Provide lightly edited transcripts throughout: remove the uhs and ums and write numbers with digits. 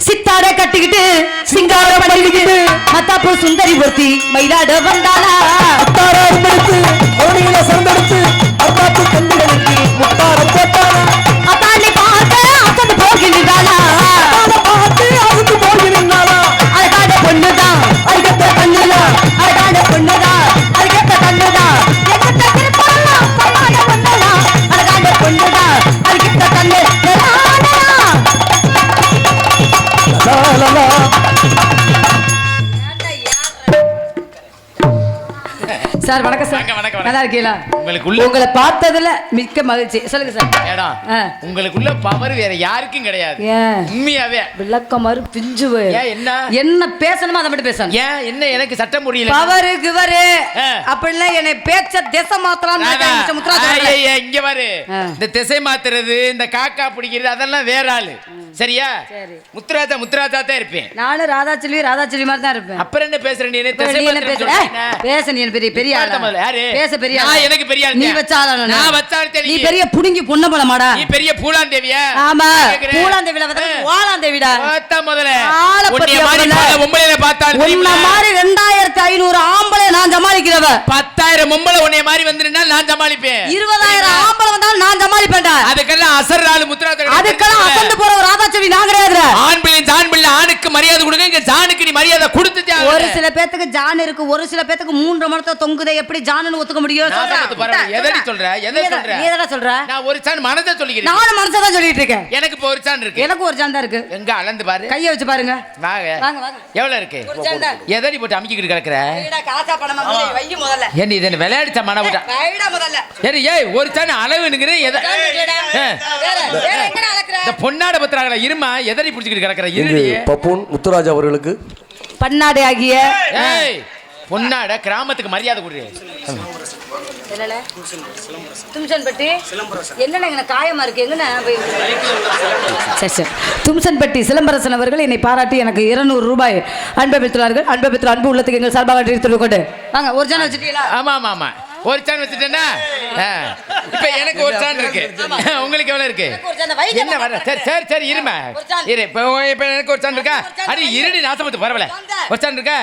சித்தாட கட்டிக்கிட்டு சிங்காரம் பண்ணிக்கிட்டு மத்தாப்பூ சுந்தரி பொருத்தி மயிலாட வந்தாளா மத்தாப்பு கண்ணுகளுக்கு முத்தார போட்டாளா அத்தாண்டி பார்த்து அசந்து போகின்றாளா பார்த்து அசந்து போகின்றாளா அதுக்கான பொண்ணுதான் அதுக்கேற்ற கண்ணுதான் அதுக்கான பொண்ணுதான் அதுக்கேற்ற கண்ணுதான் எங்கிட்ட திருப்பலாம் சமாள பொண்ணுதான் அதுக்கான பொண்ணுதான் அதுக்கேற்ற கண்ணு சார் வணக்கம் சார். நல்லா இருக்கீங்களா? உங்களை பார்த்ததுல மிக்க மகிழ்ச்சி. சொல்லுங்க சார். உங்களுக்குள்ள பவர் வேற யாருக்கும் கிடையாது. உண்மையாவே விளக்கமாறு பிஞ்சு என்ன பேசணுமோ அதை மட்டும் பேசணும். ஏன் என்ன எனக்கு சட்டம் புரியல. பவரு கிவரு அப்படிலாம் என்னை பேச்ச திசை மாத்தலாம். இங்க பாரு, இந்த திசை மாத்துறது இந்த காக்கா பிடிக்கிறது அதெல்லாம் வேற ஆளு. சரியா? முத்துராஜா முத்துராஜா தான் இருப்பேன். நானும் ராதாச்செல்வி ராதாச்செல்வி மாதிரி தான் இருப்பேன். அப்புறம் என்ன பேசுற நீ? பேச நீ பெரிய பெரிய பேச பெரிய எனக்கு பெரிய நீ வச்சாலும் நான் வச்சாலும் நீ பெரிய புடுங்கி பொண்ண போலமாடா. நீ பெரிய பூலாந்தேவியா? ஆமா பூலாந்தேவில வாலாந்தேவிடா. பார்த்தா முதல்ல உன்னை மாதிரி பொம்பளையில பார்த்தால் உன்ன மாதிரி 2500 ஆம்பளை நான் சமாளிக்கிறவ. 10,000 பொம்பளை உன்னை மாதிரி வந்திருந்தா நான் சமாளிப்பேன். 20,000 ஆம்பளை வந்தாலும் நான் சமாளிப்பேன்டா. அதுக்கெல்லாம் அசர்றால முத்துராஜா அதுக்கெல்லாம் அசந்து போற ஒரு ராதாச்செல்வி நான் கிடையாது. ஆண் பிள்ளை ஜான் பிள்ளை ஆணுக்கு மரியாதை கொடுங்க. இங்க ஜானுக்கு நீ மரியாதை கொடுத்துட்டே. ஒரு சில பேத்துக்கு ஜான் இருக்கு, ஒரு சில பேத்துக்கு 3 மணத்தை தொங்குதே. எப்படி ஜானன்னு ஒத்துக்க முடியும்? எதடி சொல்ற? எதை சொல்ற? நீ எதடா சொல்ற? நான் ஒரு சான் மனதை சொல்லிக்கிறேன். நானும் மனசை தான் சொல்லிட்டு இருக்கேன். எனக்கு இப்போ ஒரு சான் இருக்கு. எனக்கு ஒரு சான் தான் இருக்கு. எங்க அளந்து பாரு, கையை வச்சு பாருங்க. வாங்க வாங்க வாங்க. எவ்வளவு இருக்கு? ஒரு சான் தான். எதடி போட்டு அமுக்கிட்டு கிடக்குற? ஏடா காசா பணமா முதல்ல வை முதல்ல. ஏன் இத விளையாடி சமான போடா. வைடா முதல்ல. ஏய் ஒரு சான் அளவுங்கற எத? வேற எங்கடா அளக்குற? இந்த பொன்னாட பத்திராங்களா இருமா எதடி புடிச்சிட்டு கிடக்குற? இருடி. பப்பூன் முத்துராஜா அவர்களுக்கு பன்னாடை ஆகிய ஏய் பொன்னாட கிராமத்துக்கு மரியாதை கொடுறீ. என்னல தும்சன்பட்டி என்னங்க காயமா இருக்கு எங்கன சரி சரி. தும்சன்பட்டி சிலம்பரசன் அவர்கள் என்னை பாராட்டி எனக்கு 200 ரூபாய் அன்பை பெற்றார்கள். அன்பை பெற்ற அன்பு உள்ளத்துக்கு எங்கள் சார்பாக தெரிவித்துக் கொண்டு வாங்க. ஒரு ஜான் வச்சுட்டீங்களா? ஆமா ஆமா ஆமா ஒரு சான் வச்சுட்டேன்னா இப்ப எனக்கு ஒரு சான் இருக்கு. உங்களுக்கு எவ்வளவு இருக்கு? என்ன வர? சரி சரி சரி இருமா இரு. இப்ப எனக்கு ஒரு சான் இருக்கா? அடி இருடி நாசமத்து பரவல. ஒரு சான் இருக்கா?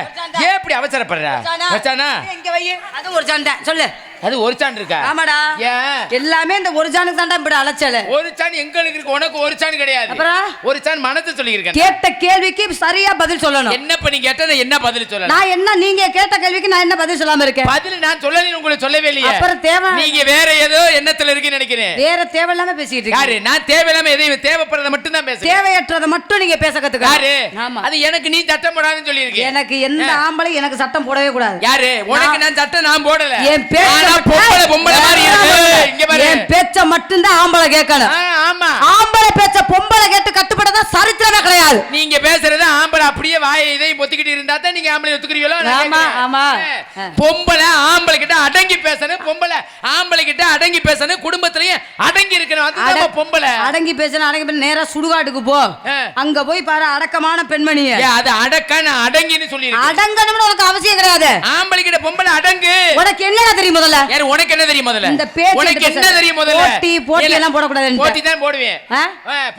ஏன் இப்படி அவசரப்படுற? வச்சானா இங்க வை. அது ஒரு சான் தான் சொல்லு. அது ஒரு சான் இருக்கா? ஆமாடா. ஏன் எல்லாமே இந்த ஒரு சானுக்கு தான்டா இப்படி அலைச்சல. ஒரு சான் எங்களுக்கு இருக்கு, உனக்கு ஒரு சான் கிடையாது. அப்புறம் ஒரு சான் மனசு சொல்லியிருக்கேன். கேட்ட கேள்விக்கு சரியா பதில் சொல்லணும். என்ன பண்ணி கேட்டா என்ன பதில் சொல்லணும்? நான் என்ன நீங்க கேட்ட கேள்விக்கு நான் என்ன பதில் சொல்லாம இருக்கேன்? பதில் நான் சொல்லல உங்களுக்கு சொல்லவே இல்லையே. அப்புறம் தேவை நீங்க வேற ஏதோ எண்ணத்துல இருக்கீங்க நினைக்கிறேன். வேற தேவையில்லாம பேசிட்டு இருக்கீங்க. யாரு? நான் தேவையில்லாம எதையும் தேவைப்படுறத மட்டும் தான் பேசுறேன். தேவையற்றத மட்டும் நீங்க பேச கத்துக்க. யாரு? ஆமா அது எனக்கு நீ சட்டம் போடாதன்னு சொல்லிருக்கீங்க. எனக்கு எந்த ஆம்பளை எனக்கு சட்டம் போடவே கூடாது. யாரு? உனக்கு நான் சட்டம் நான் போடல. என் பேச்ச என் பேச்ச மட்டும் தான் ஆம்பளை கேட்கணும். ஆமா ஆம்பளை பேச்ச பொம்பளை கேட்டு கட்டுப்படதா சரித்திரமே கிடையாது. நீங்க பேசுறது ஆம்பளை அப்படியே வாயை இதையும் பொத்திக்கிட்டு இருந்தா தான் நீங்க ஆம்பளை ஒத்துக்கிறீங்களோ? ஆமா ஆமா. பொம்பளை ஆம்பளை கிட்ட அடங்கி பேசணும், பொம்பளை ஆம்பளை கிட்ட அடங்கி பேசணும், குடும்பத்திலயும் அடங்கி இருக்கணும். அதுதான் பொம்பளை. அடங்கி பேசணும். அடங்கி நேரா சுடுகாட்டுக்கு போ, அங்க போய் பாரு அடக்கமான பெண்மணி. அது அடக்க நான் அடங்கின்னு சொல்லி அடங்கணும்னு உனக்கு அவசியம் கிடையாது. ஆம்பளை கிட்ட பொம்பளை அடங்கு. உனக்கு என்ன தெரியும் முதல்ல? யாரு? உனக்கு என்ன தெரியும் முதல்ல? இந்த பேச்சு உனக்கு என்ன தெரியும் முதல்ல? போட்டி எல்லாம் போட கூடாது. போட்டி தான் போடுவேன்.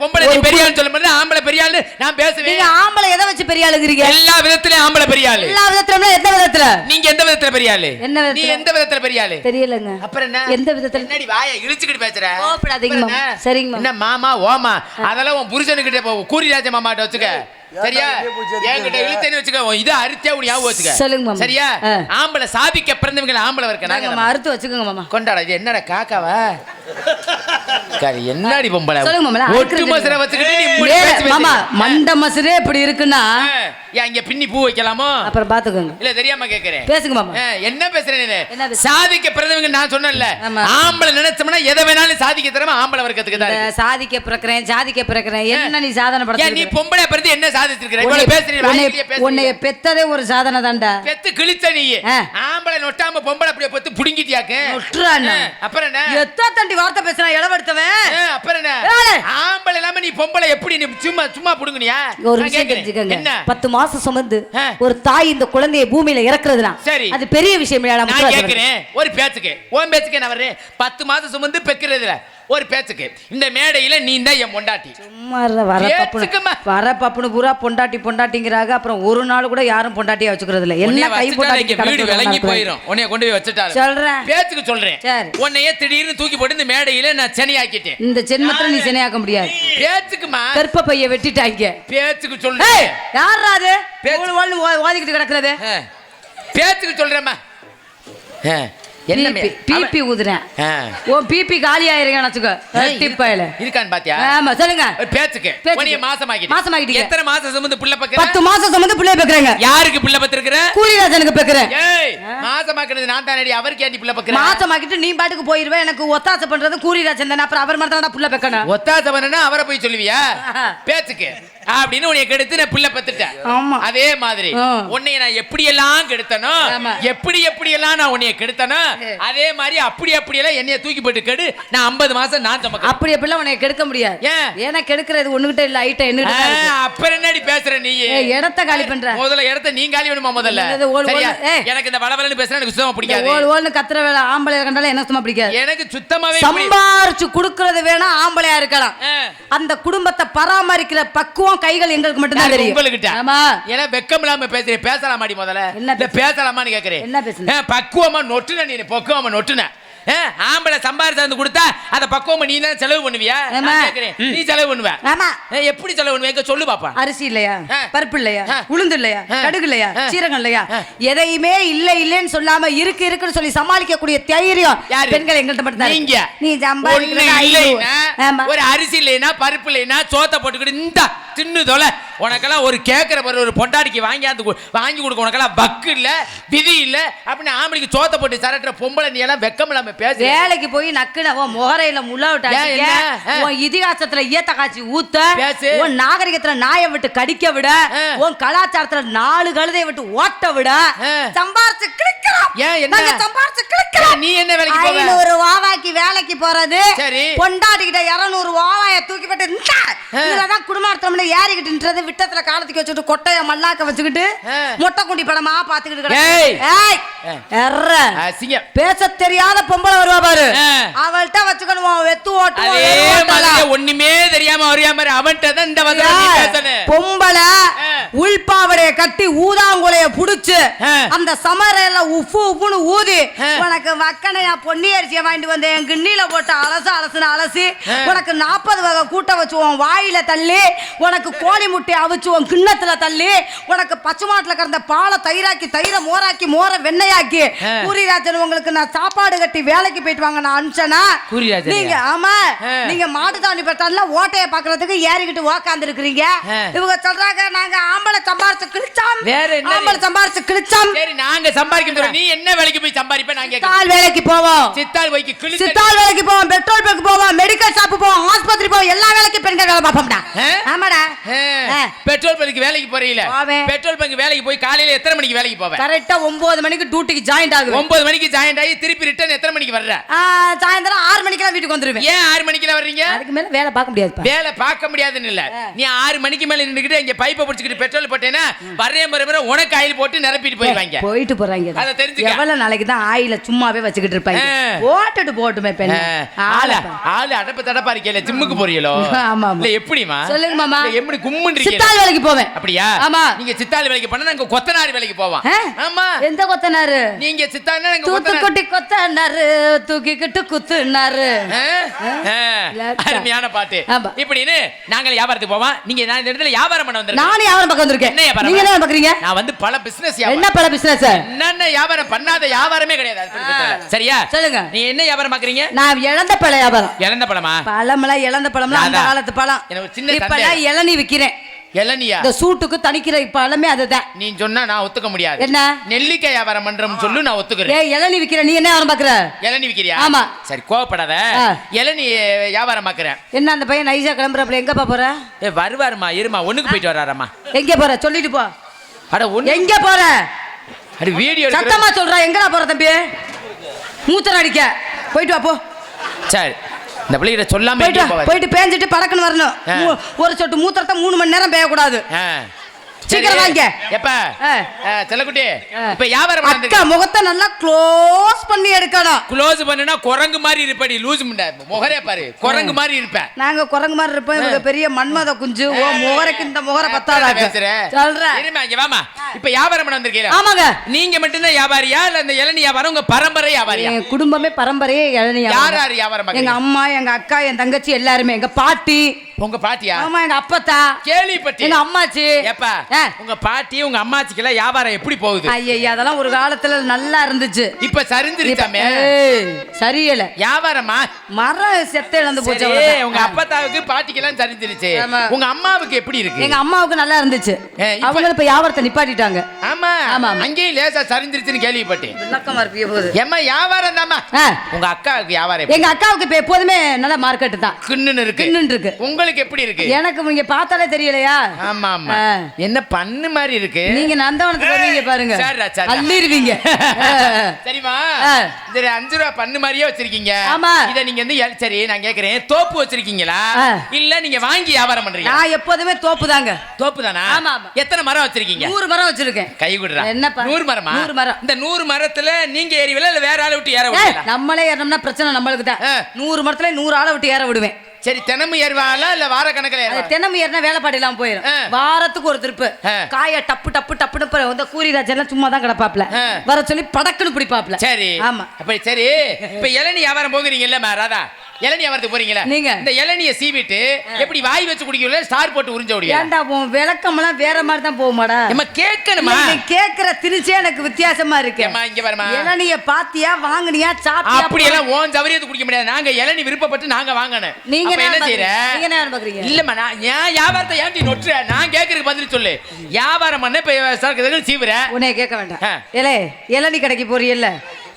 பொம்பளை நீ பெரிய ஆளு சொல்ல மாட்டே, ஆம்பளை பெரிய ஆளு நான் பேசுவேன். நீங்க ஆம்பளை எதை வச்சு பெரிய ஆளுங்கறீங்க? எல்லா விதத்திலயும் ஆம்பளை பெரிய ஆளு. எல்லா விதத்திலயும் எந்த விதத்துல? நீங்க எந்த விதத்துல பெரிய ஆளு? என்ன விதத்துல? நீ எந்த விதத்துல பெரிய ஆளு? தெரியலங்க. அப்புறம் என்ன? எந்த விதத்துல? என்னடி வாயை இழுச்சிட்டு பேசுற? கோபப்படாதீங்க மாமா. சரிங்க மாமா. என்ன மாமா ஓமா அதெல்லாம் உன் புருஷனுக்கிட்ட போ, கூரிராஜ மாமாட்ட வச்சுக்க. சரியா? என்கிட்ட இழுத்தேன்னு வச்சுக்க, இது அறுத்தியா உன் ஞாபகம் வச்சுக்க. சொல்லுங்க மாமா. சரியா? ஆம்பளை சாபிக்க பிறந்தவங்க ஆம்பளை இருக்க நாங்க மாமா அறுத்து வச்சுக்கோங்க மாமா. கொண்டாடா. இது என்னடா காக்காவா? காரி என்னடி பொம்பளை? சொல்லுங்க மாமா. ஒட்டு மசர வச்சுக்கிட்டு நீ இப்படி பேசி மாமா மண்ட மசரே இப்படி இருக்குன்னா இங்க பின்னி பூ வைக்கலாமோ? அப்புறம் பாத்துக்கோங்க. இல்ல தெரியாம கேக்குறேன். பேசுங்க மாமா. என்ன பேசுறேன் நீ? சாதிக்க பிறந்தவங்க நான் சொன்னேன்ல, ஆம்பளை நினைச்சோம்னா எதை வேணாலும் சாதிக்க தரமா ஆம்பளை வர்க்கத்துக்கு தான். சாதிக்க பிறக்கிறேன் சாதிக்க பிறக்கிறேன் என்ன நீ சாதனை பண்ற? நீ பொம்பளை பிறந்து என்ன சாதிச்சிருக்கிற? இவ்வளவு பேசுறீங்க. உன்னைய பெத்ததே ஒரு சாதனை தான்டா. பெத்து கிழிச்ச நீ. ஆம்பளை நொட்டாம பொம்பளை அப்படியே பெத்து புடிங்கிட்டியாக்க. நொட்டுறானே. அப்புறம் என்ன? எத்த தண்டி வார்த்தை பேசுறான் இளவடுத்தவன். அப்புறம் என்ன? ஆம்பளை இல்லாம நீ பொம்பளை எப்படி நீ சும்மா சும்மா புடுங்குனியா? ஒரு விஷயம் தெரிஞ்சுக்கங்க. 10 மாசம் சுமந்து ஒரு தாய் இந்த குழந்தையை பூமியில இறக்குறதுனா அது பெரிய விஷயம் இல்லையா? நான் கேக்குறேன் ஒரு பேச்சுக்கு. உன் பேச்சுக்கு நான் வர்றேன். 10 மாசம் சுமந்து பெக்கிறதுல ஒரு பேச்சுக்கு இந்த மேடையில நீ தான் என் பொண்டாட்டி. சும்மா வர பப்புனு பூரா பொண்டாட்டிங்கிறாங்க. அப்புறம் ஒரு நாள் கூட யாரும் பொண்டாட்டியா வச்சுக்கிறது இல்ல. என்ன கை பொண்டாட்டி வீடு விளங்கி போயிடும். உன்னைய கொண்டு போய் வச்சுட்டாரு சொல்றேன். பேச்சுக்கு சொல்றேன். உன்னையே திடீர்னு தூக்கி போட்டு இந்த மேடையில நான் சென்னையாக்கிட்டேன். இந்த ஜென்மத்துல நீ சென்னையாக்க முடியாது. பேச்சுக்குமா கற்ப பைய வெட்டிட்டாங்க. பேச்சுக்கு சொல்றேன். யாரா அது ஓதிக்கிட்டு கிடக்குறது? பேச்சுக்கு சொல்றேம்மா. என்ன பிபி ஊதுறேன். ஓ பிபி காலி ஆயிருங்க நினைச்சுக்கோ. டிப்பைல இருக்கான்னு பாத்தியா? ஆமா சொல்லுங்க. பேச்சுக்கு உன்னைய மாசமாக்கிட்டீங்க. எத்தனை மாசம் சுமந்து புள்ள பக்கற? 10 மாசம் சுமந்து புள்ள பக்கறங்க. யாருக்கு புள்ள பத்திருக்கற? கூலிராஜனுக்கு பக்கறேன். ஏய் மாசமாக்கினது நான் தானடி. அவருக்கு ஏண்டி புள்ள பக்கற? மாசமாக்கிட்டு நீ பாட்டுக்கு போயிடுவே. எனக்கு ஒத்தாசை பண்றது கூலிராஜன் தான. அப்புறம் அவர் மட்டும் தான் புள்ள பக்கணும். ஒத்தாசை பண்ணனா அவரை போய் சொல்லுவியா? பேச்சுக்கு அப்படின்னு உன்னை கெடுத்து நான் புள்ள பத்துட்டேன். ஆமா அதே மாதிரி உன்னை நான் எப்படி எல்லாம் கெடுத்தனோ, எப்படி எல்லாம் நான் உன்னை கெடுத்தனோ, அதே மாதிரி அப்படி எல்லாம் என்னைய தூக்கி போட்டு கெடு. நான் 50 மாசம் நான் தமக்கு அப்படி எப்படிலாம் உன்னை கெடுக்க முடியாது. ஏன்னா கெடுக்கிறது ஒண்ணுகிட்ட இல்ல. ஐட்டம் என்ன அப்புறம் என்னடி பேசுற நீ? இடத்த காலி பண்ற. முதல்ல இடத்த நீ காலி பண்ணுமா முதல்ல? எனக்கு இந்த வளவலன்னு பேசுற எனக்கு சுத்தமா பிடிக்காது. ஓல்னு கத்துற வேலை ஆம்பளையா கண்டால எனக்கு சுத்தமா பிடிக்காது. எனக்கு சுத்தமாவே சம்பாரிச்சு குடுக்குறது வேணா ஆம்பளையா இருக்கலாம். அந்த குடும்பத்தை பராமரிக்கிற பக்குவம் கைகள் எங்களுக்கு மட்டும் தான் தெரியும். உங்களுக்கு ஆமா ஏன்னா வெக்கம் இல்லாம பேசுறீங்க. பேசலாமாடி முதல்ல? என்ன பேசலாமான்னு கேக்குறேன். என்ன பேசுறீங்க? பக்குவமா நொட்டுன நீ பக்குவமா நொட்டுன. ஆம்பளை சம்பாரிச்சு வந்து கொடுத்தா அத பக்குவமா நீ தான் செலவு பண்ணுவியா? நீ செலவு பண்ணுவ. எப்படி செலவு பண்ணுவ சொல்லு பாப்பா. அரிசி இல்லையா, பருப்பு இல்லையா, உளுந்து இல்லையா, கடுகு இல்லையா, சீரகம் இல்லையா, எதையுமே இல்லன்னு சொல்லாம இருக்குன்னு சொல்லி சமாளிக்க கூடிய தைரியம் பெண்கள் எங்கள்ட்ட மட்டும் தான். நீ சம்பாதிக்கணும். ஒரு அரிசி இல்லைனா பருப்பு இல்லைனா சோத்தை போட்டுக்கிட்டு இந்த தின்னு தொலை. உனக்கெல்லாம் ஒரு கேட்கிற ஒரு பொண்டாடிக்கு வாங்கி கொடுக்க உனக்கெல்லாம் பக்கு இல்ல விதி இல்ல அப்படின்னு ஆம்பளைக்கு சோத்தை போட்டு சரட்டுற பொம்பளை நீ எல்லாம் வெக்கம் இல்லாம பேச. வேலைக்கு போய் நக்குன முகரையில முள்ள இதிகாசத்துல ஈயத்த காய்ச்சி ஊத்த, உன் நாகரிகத்துல நாயை விட்டு கடிக்க விட, உன் கலாச்சாரத்துல 4 கழுதையை விட்டு ஓட்ட விட சம்பாரிச்சு கிளிக்கிறோம். நீ என்ன வேலைக்கு போற? 500 வாவாக்கி வேலைக்கு போறது சரி. பொண்டாட்டிக்கிட்ட 200 வாவாய தூக்கி போட்டு இதுலதான் குடும்பத்துல ஏறிக்கிட்டு விட்டத்துல காலத்துக்கு வச்சுட்டு கொட்டைய மண்ணாக்க வச்சுக்கிட்டு மொட்டை குண்டி படமா பாத்துக்கிட்டு பேச தெரியாத பொம்பளை வருவா பாரு. அவள்கிட்ட வச்சுக்கணும் வெத்து ஓட்டு. ஒண்ணுமே தெரியாம பொம்பளை உள்பாவடைய கட்டி ஊதாங்குலைய புடிச்சு அந்த சமரையில உப்பு உப்புன்னு ஊதி உனக்கு வக்கனையா பொன்னி அரிசியை வாங்கிட்டு வந்து என் கிண்ணில போட்டு அலசி உனக்கு 40 வகை கூட்ட வச்சு உன் வாயில தள்ளி, உனக்கு கோழி முட்டை அவிச்சு உன் கிண்ணத்துல தள்ளி, உனக்கு பச்சை மாட்டுல கிடந்த பாலை தயிராக்கி தயிரை மோராக்கி மோர வெண்ணையாக்கி கூரிராஜன் உங்களுக்கு நான் சாப்பாடு கட்டி வேலைக்கு போயிட்டு வாங்க நான் அனுப்பிச்சனா நீங்க. ஆமா நீங்க மாட்டு தாண்டி பட்டால ஓட்டைய பாக்குறதுக்கு ஏறிக்கிட்டு உக்காந்து இருக்கிறீங்க. இவங்க சொல்றாங்க நாங்க ஆம்பளை சம்பாரிச்சு கிழிச்சோம். வேற என்ன ஆம்பளை சம்பாரிச்சு கிழிச்சோம்? சரி நாங்க சம்பாதிக்கிறோம். நீ என்ன வேலைக்கு போய் சம்பாதிப்ப? நாங்க சித்தால் வேலைக்கு போவோம். சித்தால் வேலைக்கு போவோம், பெட்ரோல் பங்க் போவோம், மெடிக்கல் ஷாப் போவோம், ஆஸ்பத்திரி போவோம். எல்லா வேலைக்கும் பெண்கள் வேலை பார்ப்போம்டா. ஆமாடா. பெட்ரோல் பங்க் வேலைக்கு போறீல? பெட்ரோல் பங்க் வேலைக்கு போய் காலையில எத்தனை மணிக்கு வேலைக்கு போவ? கரெக்ட்டா 9 மணிக்கு டியூட்டிக்கு ஜாயின் ஆகுது. 9 மணிக்கு ஜாயின் ஆகி திருப்பி ரிட்டர்ன் எத்தனை மணிக்கு வர்ற? சாயந்தரம் 6 மணிக்கு வீட்டுக்கு வந்துருவேன். ஏன் 6 மணிக்கு வர்றீங்க? அதுக்கு மேல வேலை பார்க்க முடியாது. வேலை பார்க்க முடியாதுன்னு இல்ல, நீ 6 மணிக்கு மேல நின்னுக்கிட்டு இங்க பைப்பை பிடிச்சிட்டு பெட்ரோல் போட்டேன்னா வரே மறுமுறை உனக்கு ஆயில் போட்டு நிரப்பிட்டு போயிட்டு போறாங்க. அத தெரிஞ்சு எவ்வளவு நாளைக்கு தான் ஆயில சும்மாவே வச்சுக்கிட்டு இருப்பாங்க. ஓட்டுட்டு போட்டுமே பெண் ஆளு அடப்பு தடப்பா இருக்கல. ஜிம்முக்கு போறீங்களோ? ஆமா. இல்ல எப்படிமா சொல்லுங்க மாமா. எப்படி கும்முன்றீங்க? சித்தால் வேலைக்கு போவேன். அப்படியா? ஆமா. நீங்க சித்தால் வேலைக்கு பண்ணா நாங்க கொத்தனார் வேலைக்கு போவோம். ஆமா. எந்த கொத்தனார்? நீங்க சித்தால்னா நாங்க தூத்துக்குடி கொத்தனார் தூக்கிக்கிட்டு குத்துனாரு. அருமையான பாட்டு. இப்படின்னு நாங்க வியாபாரத்துக்கு போவோம். நீங்க நான் இந்த இடத்துல வியாபாரம் பண்ண வந்திருக்கேன். நான் வியாபாரம் பக்கம் வந்திருக்கேன். என்ன வியாபாரம்? நீங்க என்ன பாக்குறீங்க? நான் வந்து பல பிசினஸ். என்ன பல பிசினஸ்? என்ன வியாபாரம் பண்ணாத வியாபாரமே கிடையாது. சரியா? சொல்லுங்க. நீ என்ன வியாபாரம் பாக்குறீங்க? நான் இழந்த பழ வியாபாரம். இழந்த பழமா? பழம்லாம் இழந்த பழம்லாம் அந்த காலத்து பழம். எனக்கு சின்ன இப்பலாம் இளநீ விக்கிறேன். இளநியா? இந்த சூட்டுக்கு தணிக்கிற பழமே அதுதான். நீ சொன்னா நான் ஒத்துக்க முடியாது. என்ன? நெல்லிக்காய் வியாபாரம் பண்றோம் சொல்லு, நான் ஒத்துக்கிறேன். ஏய் இளநீ விக்கிற நீ என்ன வியாபாரம் பாக்குற? இளநீ விக்கிறியா? ஆமா. சரி கோவப்படாத. இளநீ வியாபாரம் பாக்குறேன். என்ன அந்த பையன் நைஸா கிளம்புறப்பல எங்க போற? ஏ வருவாருமா, இருமா ஒண்ணுக்கு போயிட்டு வராராமா. எங்க போற சொல்லிட்டு போ. அட ஒண்ணு எங்க போற? அட வீடியோ சத்தமா சொல்றா. எங்கடா போற தம்பி? மூச்சர் அடிக்க போயிட்டு வா போ. சரி இந்த பிள்ளைகிட்ட சொல்லாம போயிட்டு பேஞ்சிட்டு பழக்கன்னு வரணும். ஒரு சொட்டு மூத்திரத்தை 3 மணி நேரம் பேயக்கூடாது. சீக்கிரம் வாங்க. எப்ப ஆ. செல்லக்குட்டி இப்ப வியாபாரம் அக்கா முகத்தை நல்லா க்ளோஸ் பண்ணி எடுக்கணும். க்ளோஸ் பண்ணுனா குரங்கு மாதிரி இருப்படி லூஸ் முகரே பாரு குரங்கு மாதிரி இருப்ப. நாங்க குரங்கு மாதிரி இருப்போம். இவங்க பெரிய மன்மத குஞ்சு. ஓ முகரைக்கு இந்த முகரை பத்தாதா சொல்றேன். இருமா இங்க வாமா. இப்ப வியாபாரம் பண்ண வந்திருக்கீங்க. ஆமாங்க. நீங்க மட்டும் தான் வியாபாரியா இல்ல இந்த இளநீ வியாபாரம் உங்க பரம்பரை வியாபாரியா? என் குடும்பமே பரம்பரையே இளநீ யார் யார் வியாபாரம்? எங்க அம்மா, எங்க அக்கா, என் தங்கச்சி எல்லாருமே. எங்க பாட்டி. உங்க பாட்டியா? ஆமா எங்க அப்பத்தா. கேள்விப்பட்டேன். எங்க அம்மாச்சி. ஏப்பா உங்க பாட்டி உங்க அம்மாச்சிக்கெல்லாம் வியாபாரம் எப்படி போகுது? ஐயா அதெல்லாம் ஒரு காலத்துல நல்லா இருந்துச்சு. இப்ப சரிஞ்சிருச்சாமே. சரியில்ல வியாபாரமா மரம் செத்த இழந்து போச்சு. உங்க அப்பத்தாவுக்கு பாட்டிக்கெல்லாம் சரிஞ்சிருச்சு. உங்க அம்மாவுக்கு எப்படி இருக்கு? எங்க அம்மாவுக்கு நல்லா இருந்துச்சு. அவங்க இப்ப வியாபாரத்தை நிப்பாட்டிட்டாங்க. ஆமா அங்கேயும் லேசா சரிஞ்சிருச்சுன்னு கேள்விப்பட்டேன். விளக்கமா இருப்பிய போது ஏமா வியாபாரம் தாமா. உங்க அக்காவுக்கு வியாபாரம்? எங்க அக்காவுக்கு இப்ப எப்போதுமே நல்ல மார்க்கெட் தான். கிண்ணுன்னு இருக்கு. கிண்ணுன்னு இருக்கு. உங்களுக்கு எப்படி இருக்கு? எனக்கு நீங்க பார்த்தாலே தெரியலையா? ஆமா ஆமா. என்ன பண்ணு மாதிரி இருக்கு. நீங்க நந்தவனத்துக்கு வருவீங்க பாருங்க. அள்ளிடுவீங்க. சரிமா இந்த 5 ரூபாய் பண்ணு மாதிரியே வச்சிருக்கீங்க. ஆமா. இத நீங்க வந்து சரி நான் கேக்குறேன் தோப்பு வச்சிருக்கீங்களா இல்ல நீங்க வாங்கி வியாபாரம் பண்றீங்க? நான் எப்போதுமே தோப்பு தாங்க. தோப்பு தானா? ஆமா ஆமா. எத்தனை மரம் வச்சிருக்கீங்க? 100 மரம் வச்சிருக்கேன். கை குடுறா. என்னப்பா 100 மரமா? 100 மரம். இந்த 100 மரத்துல நீங்க ஏறிவல இல்ல வேற ஆளை விட்டு ஏற விடுவீங்களா? நம்மளே ஏறணும்னா பிரச்சனை நம்மளுக்கு தான். 100 மரத்துல 100 ஆளை விட்டு ஏற விடுவேன். சரி தினமும் ஏறுவாங்களா இல்ல வார கணக்குல ஏறுவாங்க? தினமும் ஏறினா வேலைப்பாடு இல்லாம போயிடும். வாரத்துக்கு ஒரு திருப்பு காய டப்பு டப்பு டப்புன்னு வந்து கூரிராஜ் எல்லாம் சும்மா தான் கிடப்பாப்ல. வர சொல்லி படக்குன்னு பிடிப்பாப்ல. சரி ஆமா. அப்ப சரி இப்ப இளநீ வியாபாரம் போகிறீங்கல்ல ராதா, இளநீ வியாபாரத்துக்கு போறீங்களா? நீங்க இந்த இளநியை சீவிட்டு எப்படி வாய் வச்சு குடிக்கல ஸ்டார் போட்டு உறிஞ்ச முடியும்? ஏன்டா உன் விளக்கம்லாம் வேற மாதிரி தான் போகுமாடா? நம்ம கேட்கணுமா? நீ கேக்குற திருச்சே எனக்கு வித்தியாசமா இருக்கு. அம்மா இங்க பாருமா. இளநியை பாத்தியா வாங்குனியா சாப்பிட்டியா? அப்படி எல்லாம் ஓன் சவரியத்தை குடிக்க முடியாது. நாங்க இளநீ விருப்பப்பட்டு நாங்க வாங்கணும். நீங்க என்ன செய்யற? நீங்க என்ன பாக்குறீங்க? இல்லம்மா நான் ஏன் வியாபாரத்தை ஏன்டி நொட்ற? நான் கேக்குறதுக்கு பதில் சொல்லு. வியாபாரம் பண்ண இப்ப சரக்கு சீவுற உன்னை கேட்க வேண்டாம். ஏலே இளநீ கடைக்கு போறீல்ல,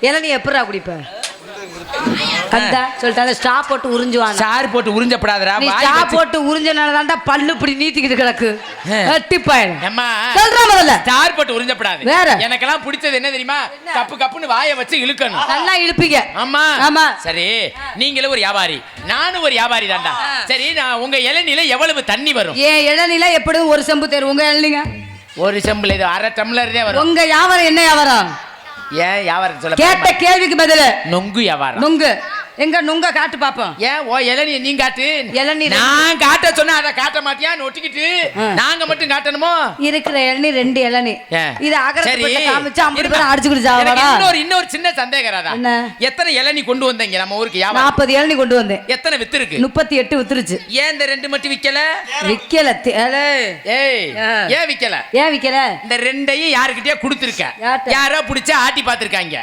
இளநீ எப்பறா குடிப்ப? அந்தா சொல்லிட்டால ஸ்டாப் போட்டு உறிஞ்சுவான். ஸ்டார் போட்டு உறிஞ்சப்படாதடா. நீ ஸ்டாப் போட்டு உறிஞ்சனால தான்டா பல்லு இப்படி நீட்டிக்கிட்டு கிடக்கு. அட்டிப்பாய் அம்மா சொல்றா முதல்ல. ஸ்டார் போட்டு உறிஞ்சப்படாது. எனக்கெல்லாம் பிடிச்சது என்ன தெரியுமா? கப்பு கப்புன்னு வாயை வச்சு இழுக்கணும். நல்லா இழுப்பீங்க. ஆமா ஆமா. சரி நீங்களே ஒரு வியாபாரி, நானும் ஒரு வியாபாரி தான்டா. சரி நான் உங்க இளநில எவ்வளவு தண்ணி வரும்? ஏன் இளநில எப்படியும் ஒரு செம்பு தேரும். உங்க இளநிங்க ஒரு செம்புல இது 1/2 டம்ளர் தான் வரும். உங்க வியாபாரம் என்ன வியாபாரம்? ஏன் வியாபாரம் சொல்ல கேட்ட கேள்விக்கு பதில் நொங்கு வியாபாரம். நொங்கு எங்க நொங்க காட்டு பாப்போம். ஏன் ஓ இளநீ நீ காட்டு. இளநீ நான் காட்ட சொன்னா அதை காட்ட மாட்டியா? ஒட்டிக்கிட்டு நாங்க மட்டும் காட்டணுமோ? இருக்கிற இளநீ 2 இளநீ. இது அகரத்துல காமிச்சு 50 பேர் அடிச்சுக்கிட்டு ஜாவாடா. இன்னொரு சின்ன சந்தேகம் ராதா. எத்தனை இளநீ கொண்டு வந்தீங்க நம்ம ஊருக்கு? 40 இளநீ கொண்டு வந்தேன். எத்தனை வித்து இருக்கு? 38 வித்துருச்சு. ஏன் இந்த 2 மட்டும் விக்கல? விக்கல. ஏய் ஏன் விக்கல? இந்த 2ஐயும் யாருக்கிட்டயே கொடுத்துருக்க? யாரோ பிடிச்சா ஆட்டி பாத்துருக்காங்க,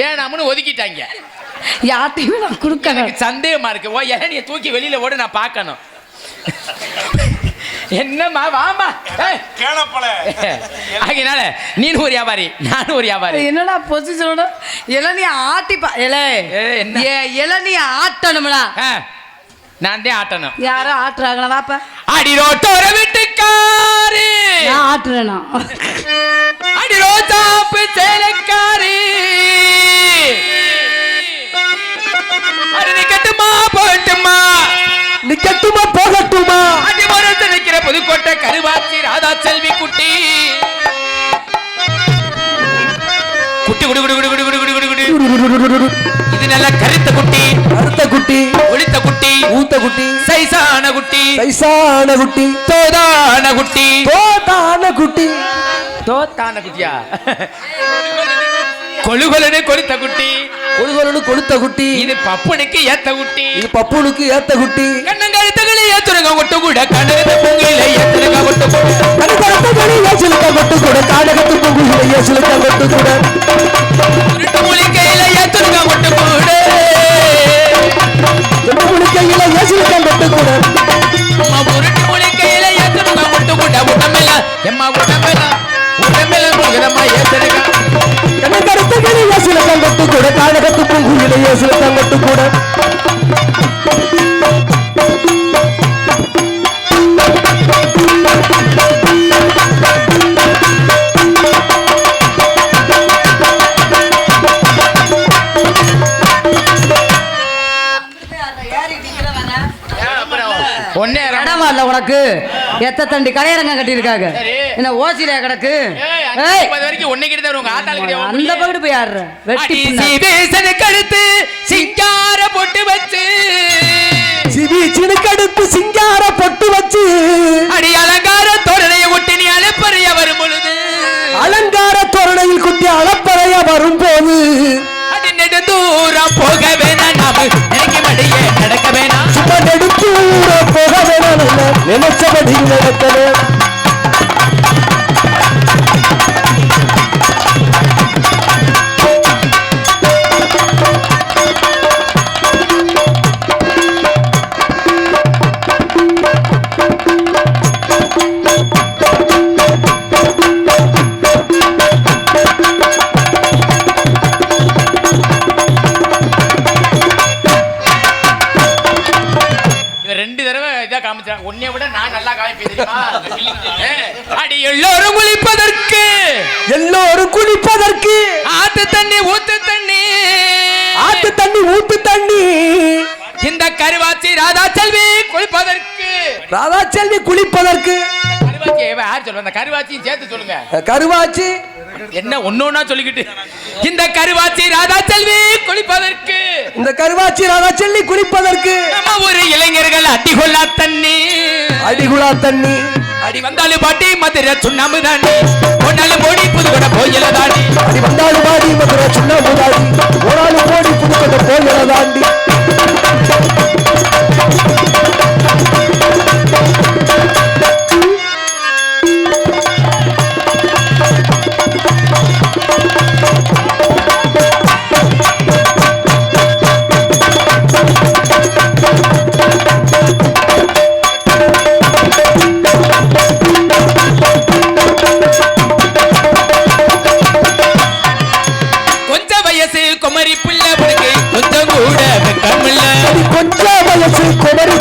வேணாம்னு ஒதுக்கிட்டாங்க. யார்ட்டையும் நான் கொடுக்க எனக்கு சந்தேகமா இருக்கு. ஓ இளநியை தூக்கி வெளியில ஓட நான் பார்க்கணும். என்னம்மா வாமா ஆகினால நீனு ஒரு வியாபாரி நானும் ஒரு வியாபாரி. என்னடா பொசிஷனோட இளநியை ஆட்டிப்பா. இளநியை ஆட்டணும்னா நான் தான் ஆட்டணும். யாரும் ஆட்டுறாங்களா? வாப்பா அடி ரோட்டோர வீட்டுக்காரி நான் ஆட்டுறேனா? அடி ரோட்டாப்பு சேலக்காரி நிக்கட்டுமா போகட்டுமா? நிக்கட்டுமா போகட்டுமா? அடிமரத்து நிக்கிற புதுக்கோட்டை கருவாச்சி ராதா செல்வி குட்டி குட்டி குடு குடு குடு குடு குடு குடு குடு குடு. இது நல்ல கருத்த குட்டி, கருத்த குட்டி, ஒளித்த குட்டி, ஊத்த குட்டி, சைசான குட்டி, சைசான குட்டி, தோதான குட்டி, தோதான குட்டி, தோதான குட்டியா? கொழுகொலனு கொளுத்த குட்டி, கொழுகொலனு கொளுத்த குட்டி. இது பப்புனுக்கு ஏத்த குட்டி, இது பப்புனுக்கு ஏத்த குட்டி. கண்ணங்கழுத்தகளே ஏத்துறங்க ஒட்டு கூட கனகத்து பொங்கில ஏத்துறங்க ஒட்டு கூட. கண்ணங்கழுத்தகளே ஏசுலக்க ஒட்டு கூட கனகத்து பொங்கில ஏசுலக்க ஒட்டு கூட. உருட்டு மூலிகையில ஏத்துறங்க ஒட்டு கூட, உருட்டு மூலிகையில ஏசுலக்க ஒட்டு கூட. அம்மா உருட்டு மூலிகையில ஏத்துறங்க ஒட்டு கூட. உடம்பெல எம்மா உடம்பெல உடம்பெல முகதமா ஏத்துறங்க கண்ணங்கழுத்தகளே ஏசுலக்க ஒட்டு கூட கனகத்து பொங்கில ஏசுலக்க ஒட்டு கூட. உனக்கு எத்த தண்டி கரையரங்க கட்டியிருக்காங்க என்ன ஓசில கிடக்கு அந்த பக்கத்து போய் ஆடுற வெட்டி கழுத்து சிங்கார பொட்டு வச்சு கடுப்பு சிங்கார பொட்டு வச்சு அடி அலங்கார தோரணையை ஒட்டி நீ அலப்பறைய வரும் பொழுது அலங்கார தோரணையில் குட்டி அலப்பறைய வரும் போது அடி நெடுந்தூரம் போக வேணாம் நாம நினைக்க மடியே நடக்க வேணாம் சும்மா நெடுந்தூரம் போக வேணாம் நினைச்சபடி நடக்க வேணாம் உன்னை விட நான் நல்லா காமிப்பேன். அடி எல்லோரும் குளிப்பதற்கு ஆத்து தண்ணி ஊத்து தண்ணி இந்த கருவாச்சி ராதா செல்வி குளிப்பதற்கு யார் சொல்லுங்க கருவாச்சியும் சேர்த்து சொல்லுங்க. கருவாச்சி என்ன ஒன்னொன்னா சொல்லிக்கிட்டு இந்த கருவாச்சி ராதா செல்வி குளிப்பதற்கு நம்ம ஒரு இளைஞர்கள் அடிகுலா தண்ணி அடி வந்தாலும் பாட்டி மதுரை சுண்ணாம்பு தாண்டி ஒன்னாலும் மோடி புதுக்கோட்டை போயில தாண்டி அடி வந்தாலும் பாடி மதுரை சுண்ணாம்பு தாண்டி ஒன்னாலும் மோடி புதுக்கோட்டை போயில தாண்டி குமரி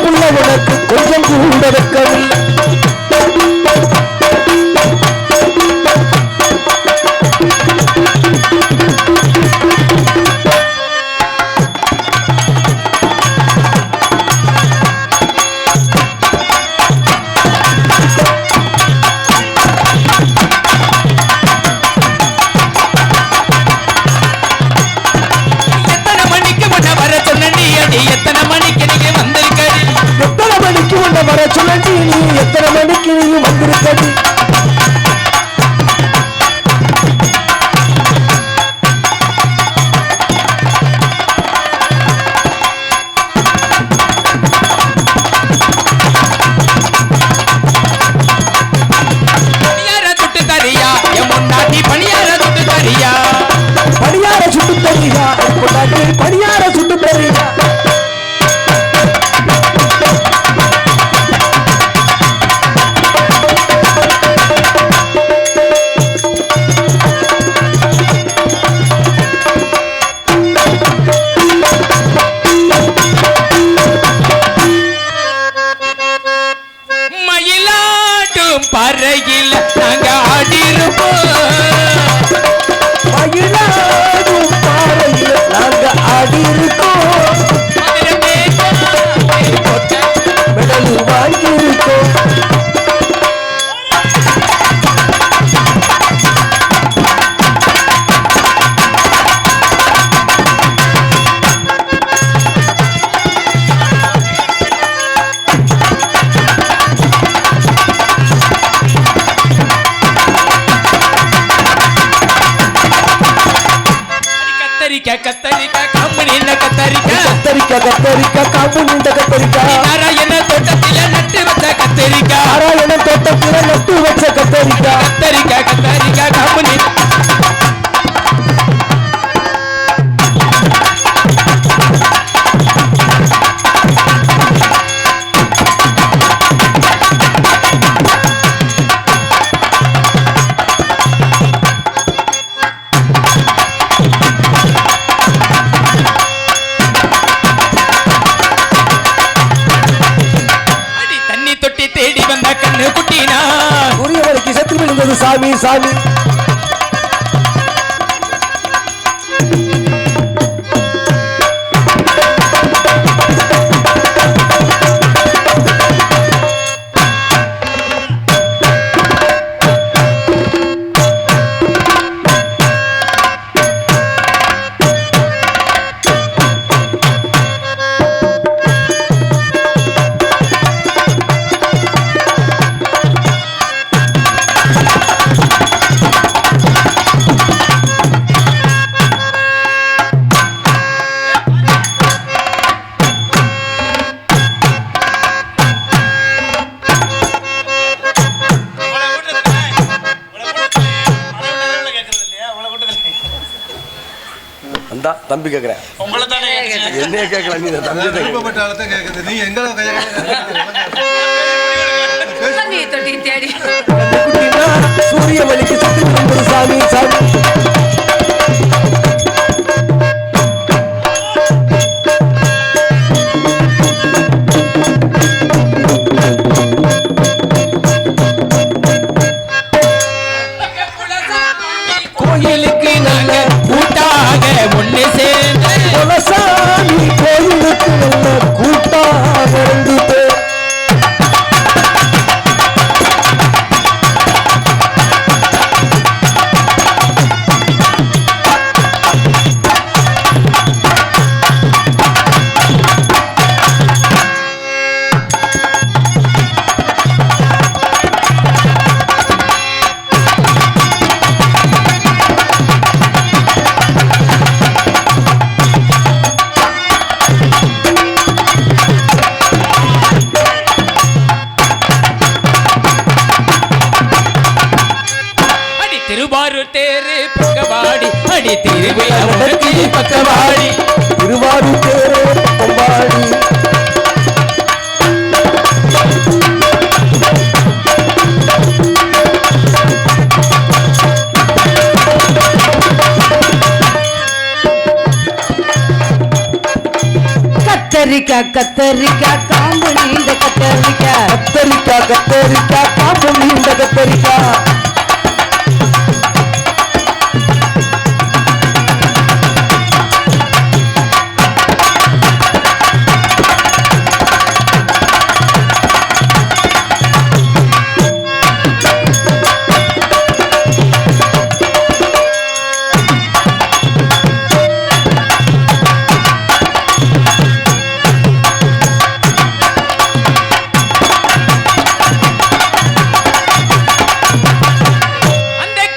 புள்ள உனக்கு கொஞ்சம் கூட வெக்கமில்லை எத்தனை மணிக்கு நீ வந்திருக்கிறது பணியார சுட்டு தரியா பறையில் நாங்க ஆடிருப்போம் நாங்க ஆடிருக்கோம் மெடல் வாங்கியிருக்கோம் கத்தரிக்காய் காம்புனின்ன கத்தரிக்காய் காம்புனின்ன கத்தரிக்காய் நாராயண தோட்டத்தில நட்டு வச்ச கத்தரிக்காய் காம்புனி சாமி சாமி இந்த தம்பி கேட்குறேன் என்னைய கேட்கல நீ தம்பி தேடி சூரியமணிக்கு சாமி சாமி கோயிலுக்கு நல்ல கூட்டாக ஒண்ணு சேர்ந்து குலசாமி கோயிலுக்கு நல்ல கூட்டாக 2 பேர் திருவாரூர் தேரு பக்கவாடி அடி திருவிழாவுக்கு பக்கவாடி திருவாரூர் தேரு பக்கவாடி கத்தரிக்காய் கத்தரிக்காய் காம்பு நீண்ட கத்தரிக்காய் கத்தரிக்காய் கத்தரிக்காய் காம்பு நீண்ட கத்தரிக்காய்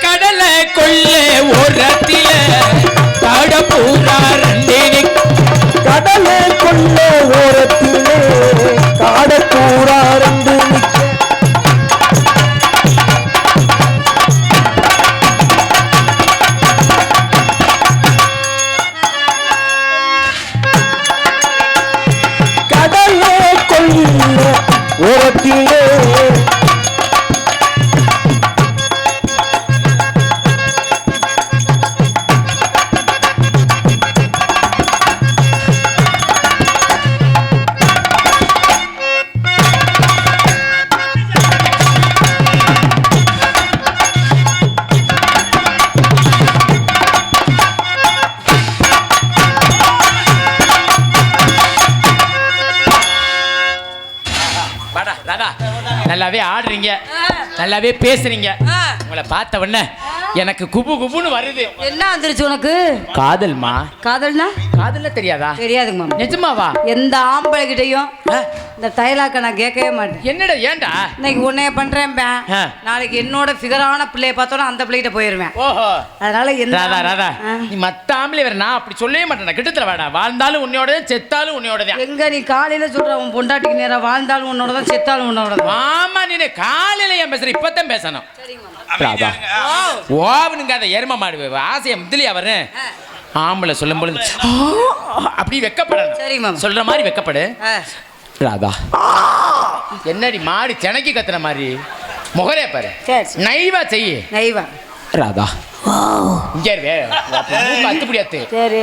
கடலே கொள்ள ஓரத்திலே காடக்கூரா 2 நிக்க கடலே கொள்ள ஓரத்திலே நல்லாவே ஆடுறீங்க, நல்லாவே பேசுறீங்க. உங்களை பார்த்த உடனே எனக்கு குபு குபுன்னு வருது. என்ன வந்துருச்சு உனக்கு? காதல்மா. காதல்னா? காதல்ல தெரியாதா? தெரியாதுங்க மாமா. நிஜமாவா? எந்த ஆம்பளை கிட்டையும் இந்த டைலாக்க நான் கேட்கவே மாட்டேன். என்னடா ஏன்டா? இன்னைக்கு உன்னைய பண்றேன், நாளைக்கு என்னோட ஃபிகரான பிள்ளைய பார்த்தோன்னா அந்த பிள்ளைகிட்ட போயிருவேன். ஓஹோ. அதனால எந்த ராதா ராதா நீ மத்த ஆம்பளை வேற நான் அப்படி சொல்லவே மாட்டேன். கிட்டத்துல வாடா, வாழ்ந்தாலும் உன்னையோட செத்தாலும் உன்னையோட தான். எங்க நீ காலையில சொல்ற உன் பொண்டாட்டிக்கு நேரா வாழ்ந்தாலும் உன்னோட தான் செத்தாலும் உன்னோட தான். ஆமா நீ காலையில ஏன் பேசுற? இப்பதான் பேசணும். ராதா ஓவனுங்க அதை எரும மாடு ஆசைய முதலியா வரும். ஆம்பளை சொல்லும் பொழுது அப்படி வெக்கப்படணும். சரி மாமா. சொல்ற மாதிரி வெக்கப்படு. ராதா என்னடி மாடு செனக்கி கத்துன மாதிரி முகரே பாரு. நைவா செய்ய. நைவா ராதா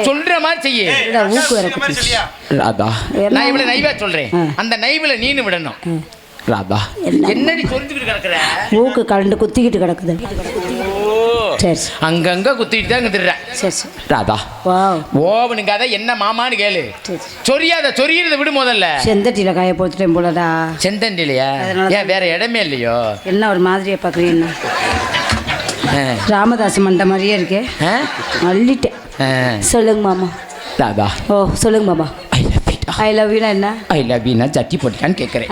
சொல்ற மாதிரி செய்ய. ராதா நான் இவ்வளவு நைவா சொல்றேன், அந்த நைவுல நீனு விடணும். ராதா என்னடி சொல்லிட்டு கிடக்குற? மூக்கு கலண்டு குத்திக்கிட்டு கிடக்குது. அங்கங்க குத்திட்டு தான் திடுற. ராதா ஓவனுங்க அதை என்ன மாமான்னு கேளு. சொரியாத சொரியறத விடு. முதல்ல செந்தட்டில காய போட்டுட்டேன் போலடா. செந்தண்டிலையா? ஏன் வேற இடமே இல்லையோ? என்ன ஒரு மாதிரியா பாக்குறீங்க? ராமதாஸ் மண்ட மாதிரியே இருக்கே. அள்ளிட்டேன். சொல்லுங்க மாமா. ராதா ஓ சொல்லுங்க மாமா. ஐ லவ் யூனா என்ன? ஐ லவ் யூனா ஜட்டி போட்டுக்கான்னு கேட்குறேன்.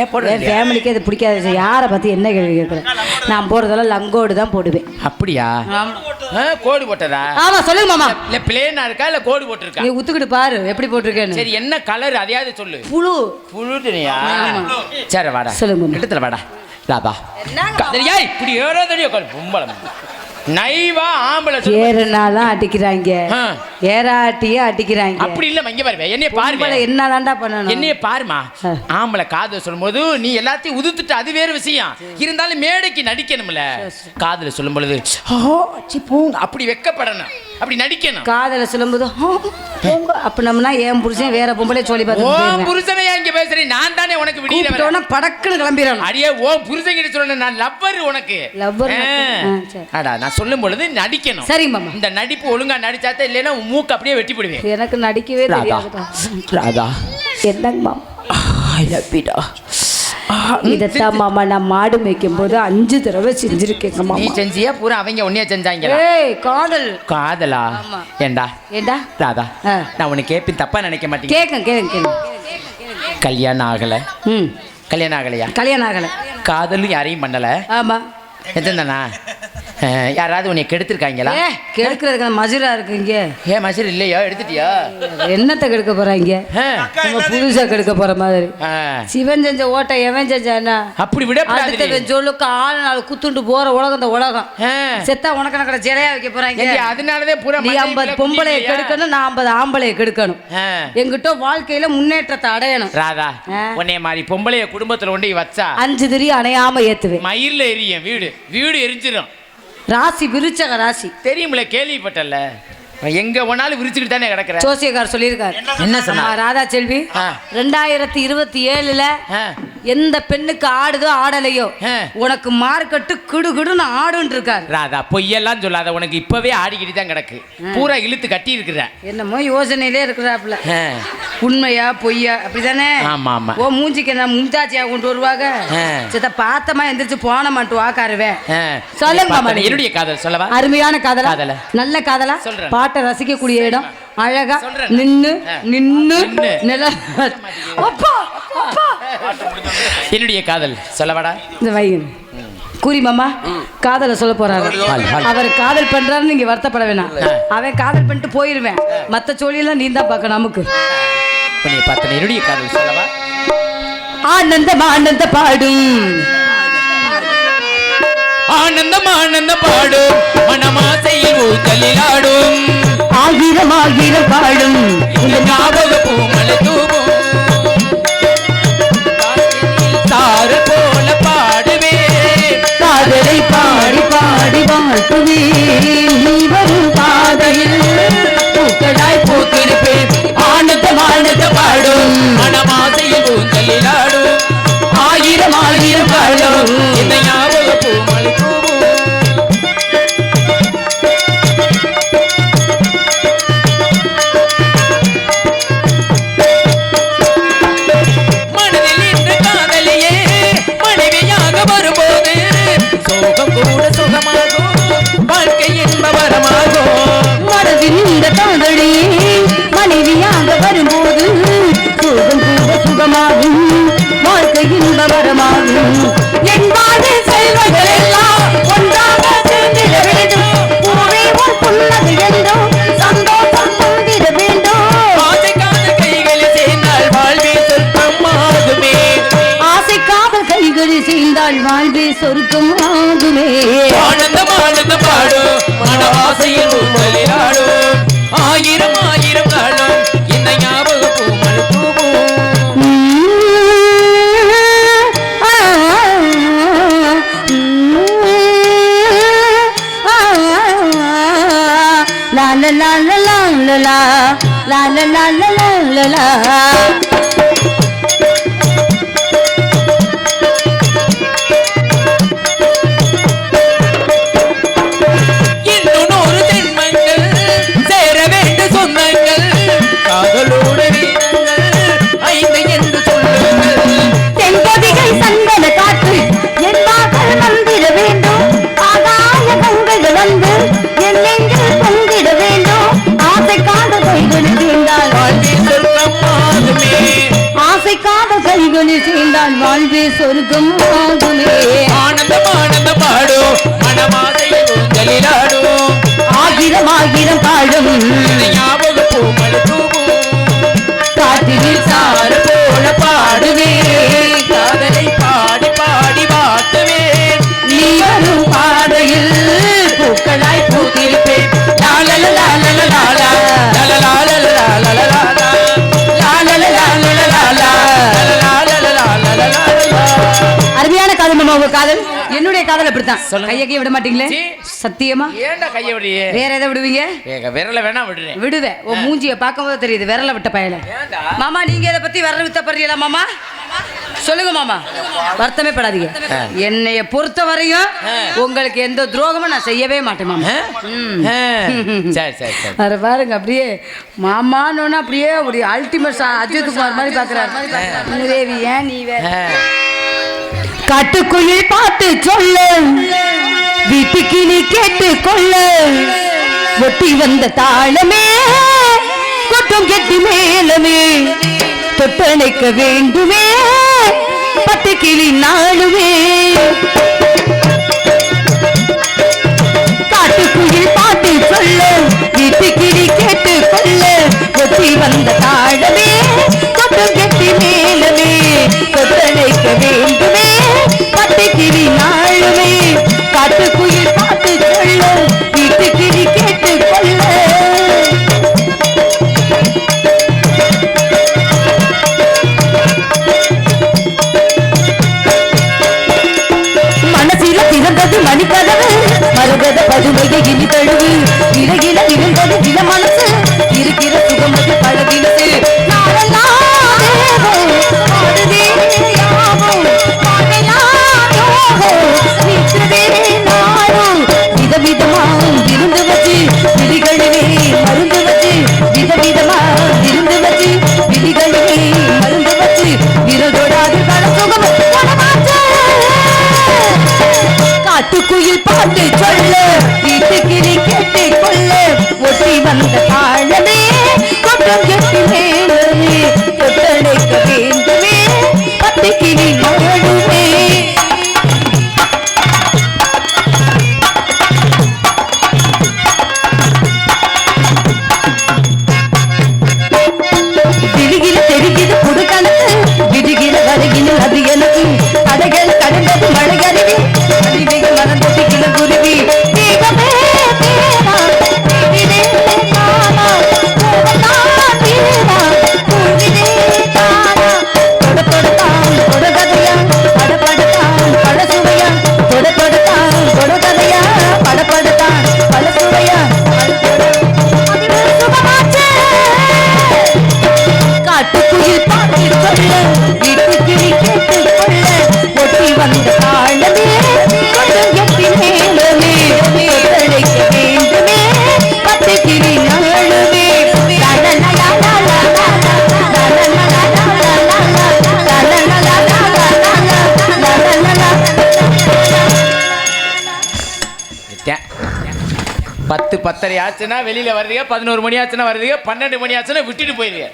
என் ஃபேமிலிக்கு அது பிடிக்காது. யாரை பற்றி என்ன கேள்வி கேட்குறேன்? நான் போடுறதெல்லாம் லங்கோடு தான் போடுவேன். அப்படியா? கோடு போட்டதா? ஆமாம் சொல்லுங்க மாமா. இல்லை பிளேனா இருக்கா இல்லை கோடு போட்டிருக்கா? நீ உத்துக்கிட்டு பாரு எப்படி போட்டிருக்கேன்னு. சரி என்ன கலர் அதையாவது சொல்லு. புழு. புழுட்டுனியா? சரி வாடா சொல்லுங்க. இடத்துல வாடா. ராதா இப்படி ஏறோ தெரியும் பொம்பளை நைவா ஆம்பளை ஏறுனாலும் அடிக்கிறாங்க, ஏறாட்டியும் அடிக்கிறாங்க. அப்படி இல்ல இங்க பாருங்க, என்னைய பாருங்க, என்னதான்டா பண்ணணும், என்னைய பாருமா. ஆம்பளை காதல் சொல்லும்போது நீ எல்லாத்தையும் உதுத்துட்டு அது வேற விஷயம், இருந்தாலும் மேடைக்கு நடிக்கணும்ல. காதல சொல்லும் பொழுது அப்படி வெக்கப்படணும், அப்படி நடிக்கணும். காதல சொல்லும்போது அப்படினம்னா என் புருஷன் வேற பொம்பளை சொல்லி பார்த்து புருஷனை இங்க பேசுறேன், நான் தானே உனக்கு விடியல படக்குன்னு கிளம்பிடணும். அடியே ஓ புருஷன் கிட்ட சொல்லணும், நான் லவ்வர் உனக்கு லவ்வர். அடா நான் சொல்லும் பொழுது நடிக்கணும். சரி மாமா, இந்த நடிப்பு ஒழுங்கா நடிச்சாத்தே, இல்லைன்னா மூக்கு அப்படியே வெட்டி போடுவேன். எனக்கு நடிக்கவே தெரியாதுடா. ராதா என்னங்க மாமா, ஐ லவ் யூ டா. இதத்தான் மாமா நான் மாடு மேய்க்கும் போது 5 தடவை செஞ்சிருக்கேங்க மாமா. நீ செஞ்சியா பூரா அவங்க உன்னைய செஞ்சாங்க? ஏய் காதல். காதலா? ஏண்டா ஏண்டா ராதா, நான் உன்னை கேப்பேன், தப்பா நினைக்க மாட்டேன். கேக்க கல்யாணம் ஆகல. கல்யாணம் ஆகலையா? கல்யாணம் ஆகல. காதலும் யாரையும் பண்ணல. ஆமா. எத்தனா யாராவது உன்னை கெடுத்திருக்காங்களா? கெடுக்கிறதுக்கு மஜுரா இருக்கு இங்க. ஏன் மஜுர் இல்லையா? எடுத்துட்டியா? என்னத்தை கெடுக்க போறாங்க? புதுசா கெடுக்க போற மாதிரி. சிவன் செஞ்ச ஓட்டை எவன் செஞ்சா அப்படி விட சொல்லுக்கு 4 குத்துண்டு போற உலகம் இந்த உலகம். செத்தா உனக்கு கடை ஜெலையா வைக்க போறாங்க. அதனாலதான் பூரா நீ 50 பொம்பளையை கெடுக்கணும், நான் 50 ஆம்பளையை கெடுக்கணும். எங்கிட்ட வாழ்க்கையில முன்னேற்றத்தை அடையணும். ராதா, உன்னைய மாதிரி பொம்பளைய குடும்பத்துல கொண்டு வச்சா 5 திரி அணையாம ஏத்துவேன். மயிர்ல எரியும், வீடு எரிஞ்சிடும். ராசி விருச்சக ராசி தெரியுமில்ல, கேள்விப்பட்டல. எங்க போனாலும் விரிச்சுக்கிட்டு தானே கிடக்குற. ஜோசியக்கார் சொல்லியிருக்காரு. என்ன சொன்னா? ராதா செல்வி 2027ல எந்த பெண்ணுக்கு ஆடுதோ ஆடலையோ உனக்கு மார்க்கெட்டு கிடுகிடுன்னு ஆடுன்னு இருக்காரு. ராதா பொய்யெல்லாம் சொல்லாத, உனக்கு இப்பவே ஆடிக்கிட்டு தான் கிடக்கு, பூரா இழுத்து கட்டி இருக்கிற. என்னமோ யோசனையிலே இருக்கிறாப்புல. உண்மையா பொய்யா அப்படிதானே? ஆமா ஆமா. ஓ மூஞ்சிக்கு நான் மும்தாஜியா கொண்டு வருவாங்க. சித்த பார்த்தமா எந்திரிச்சு போன மாட்டு வாக்காருவேன். சொல்லுங்க. என்னுடைய காதல் சொல்லவா? அருமையான காதலா, நல்ல காதலா, பாட்டை ரசிக்கக்கூடிய இடம், அழகா நின்னு நில. என்னுடைய காதல் சொல்லவாடா? இந்த வைகன் கூறி மாமா காதலை சொல்ல போறாரு. அவர் காதல் பண்றாரு, நீங்க வருத்தப்பட வேணாம். அவன் காதல் பண்ணிட்டு போயிருவேன், மத்த சோழியெல்லாம் நீ தான் பார்க்க. நமக்கு என்னுடைய காதல் சொல்லவா? ஆனந்தம் ஆனந்த பாடும், ஆனந்தம் ஆனந்த பாடும், மனமாசையில் ஊஞ்சலிலாடும், ஆயிரம் ஆயிரம் பாடும், இந்த ஞாபக பூமலை தூவும், தாறு போல பாடுவே, காதலை பாடி பாடி வாழ்த்துவே, நீ வரும் பாதையில் பூக்களாய் பூத்திருப்பேன். ஆனந்தம் ஆனந்த பாடும், மனமாசையில் ஊஞ்சலிலாடும், ஆயிரம் ஆயிரம் பாடும், இந்த ஞாபக பூமலை தூவும். மனைவியாக வரும்போது சுகம் கூட சுகமாகும், வாழ்க்கை இன்பவரமாகும். என் வாழ்வில் செல்வங்கள் எல்லாம் ஒன்றாக சேர்ந்திட வேண்டும், பூவே உன் புன்னகை என்றும் சந்தோஷம் பொங்கிட வேண்டும். ஆசைக்கான கைகளில் சேர்ந்தால் வாழ்வே சொர்க்கம் ஆகுமே, ஆசைக்காக கைகளில் சேர்ந்தால் வாழ்வே சொர்க்கம் ஆகுமே. ஆனந்தம் ஆனந்த பாடும், மனவாசையில் ஊஞ்சலிலாடும், ஆயிரம் ஆயிரம் காலம் இந்த ஞாபக பூமலை தூவும். la la la la la la la la la la la la. காதலோடு வீரங்கள் 5 என்று சொல்லுங்கள், தென்பதிகை சந்தன காற்று என்னாக வந்திட வேண்டும், ஆகாய கங்கைகள் வந்து என் நெஞ்சில் பொங்கிட வேண்டும். ஆசை காத கைகள் சேர்ந்தால் வாழ்வே சொர்க்கம் ஆகுமே, தெரியுமா உங்க காதல்? என்னுடைய காதல் அப்படித்தான். சொல்லுங்க. கையை விட மாட்டீங்களே? சீ. சத்தியமா? ஏன்டா கையை விடுறியே? வேற எதை விடுவீங்க? விரல வேணா விடுறேன். விடுவேன். ஓ மூஞ்சிய பார்க்கும்போது தெரியுது விரல விட்ட பயல. ஏன்டா? மாமா நீங்க இதை பத்தி விரல வித்த படுறீங்களா மாமா? சொல்லுங்க மாமா. வருத்தமே படாதீங்க. என்னைய பொறுத்த வரையும் உங்களுக்கு எந்த துரோகமும் நான் செய்யவே மாட்டேன் மாமா. சரி சரி சரி. அதை பாருங்க அப்படியே மாமான்னு அப்படியே ஒரு அல்டிமேட் அஜித் குமார் மாதிரி பாக்குறாரு. தேவி ஏன் நீ வேற காட்டுக்குயில் பாட்டு சொல்ல வீட்டுக்கு நீ கேட்டு கொள்ள ஒட்டி வந்த தாளமே கொட்டம் கெட்டி மேலமே தொட்டணைக்க வேண்டுமே பட்டு கிளி நாளுமே காட்டுக்குயில் பாட்டு சொல்ல வீட்டுக்கு நீ கேட்டு கொள்ள ஒட்டி வந்த தாளமே கொட்டம் கெட்டி மேலமே தொட்டணைக்க வேண்டுமே பட்டு கிளி நாளுமே காட்டுக்குயில் பாட்டு சொல்ல வீட்டுக்கு நீ கேட்டு கொள்ள மணிக்கதவு மருகத பதுமையை இனி தழுவு இலகில இருந்தது இள மனசு இருக்கிற சுகமது பழகினது விதவிதமா இருந்து வச்சு விழிகளிலே மருந்து வச்சு விதவிதமா இருந்து வச்சு விழிகளிலே மருந்து வச்சு விரதோடாது பல சுகம் காட்டுக்குயில் பாட்டு சொல்ல வீட்டுக்கு நீ கேட்டு கொள்ள ஒட்டி வந்த தாழமே கொட்டம் கெட்டி மேலுமே தொட்டணைக்க வேண்டுமே பட்டு கிளி நாளுமே விழிகில தெரிகிறது புது கணக்கு விடுகிற வருகிற அது எனக்கு கடைகள் கடந்தது மழை அருவி அறிவிகள் மறந்தது கிளங்குருவி தேவமே தேவா தேவினே தானா தேவனா தேவா பூவினே தானா தொடுத்தான் தொடுகதையா படபடத்தான் பழசுவையா தொடுத்தான் தொடுகதையா படபடத்தான் பழசுவையா காட்டுக்குயில் பாட்டு சொல்ல வீட்டுக்கு நீ கேட்டு கொள்ள ஒட்டி வந்த தாழமே கொட்டம் கெட்டி மேலுமே தொட்டணைக்க வேண்டுமே பட்டு கிளி நாளுமே பத்து 10:30 ஆச்சுன்னா வெளியில வருதுங்க, 11 மணி ஆச்சுன்னா வருதுங்க, 12 மணி ஆச்சுன்னா விட்டுட்டு போயிருங்க.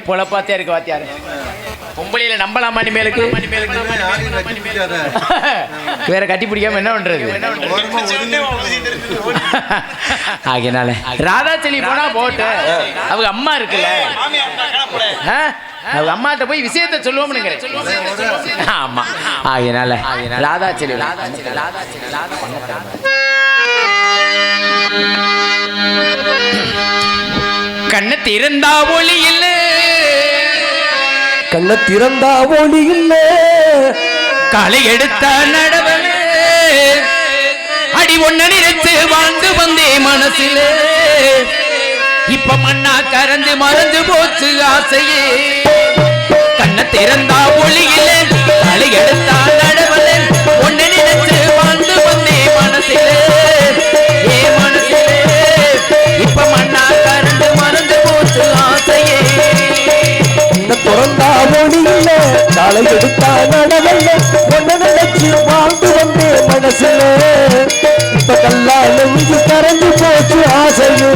பொழப்பாத்தே இருக்கு வாத்தியாரு. பொம்பளையில நம்பலாமா இனிமேலுக்கு? வேற கட்டி பிடிக்காம என்ன பண்றது? ஆகினால ராதாச்செலி போனா போட்டு அவங்க அம்மா இருக்குல்ல, அவங்க அம்மாட்ட போய் விஷயத்த சொல்லுவோம்னு. ஆமா, ஆகினால ராதாச்செலி கண்ண திறந்தா ஒளி இல்ல, கண்ண திறந்தா ஒளி இல்ல, களை எடுத்த நடவன அடி ஒன்ன நினைச்சு வாழ்ந்து வந்தே மனசில, இப்ப மண்ணா கரந்து மறந்து போச்சு ஆசையே. கண்ண திறந்தா ஒளி இல்ல, களை எடுத்த நடவன ஒன்ன நினைச்சு வாழ்ந்து வந்தே மனசில, ஏ மனசில இப்ப மண்ணா கரண்டு மறந்து போச்சு ஆசையே. திறந்தா ஒளி இல்ல, காலை எடுத்தா நடவல்ல, ஒன்ன நினைச்சு வாழ்ந்து வந்தே மனசுல, இப்ப கல்லால நெஞ்சு கரந்து போச்சு ஆசையே.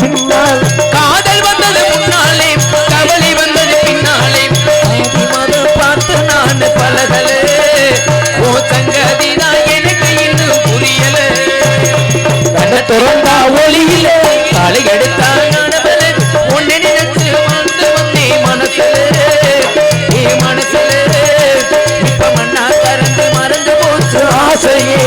பின்னால் காதல் வந்தது முன்னாலே கவலை வந்தது பின்னாலே மதம் பார்த்து நான் பலகலே ஓ சங்கதி தான் எனக்கு இன்னும் புரியல கண்ண திறந்தா ஒளியில காலை எடுத்தா நடவல உன்னை நினைச்சு வாழ்ந்து வந்தே மனசுல இப்ப மண்ணா கறந்து மறந்து போச்சு ஆசையே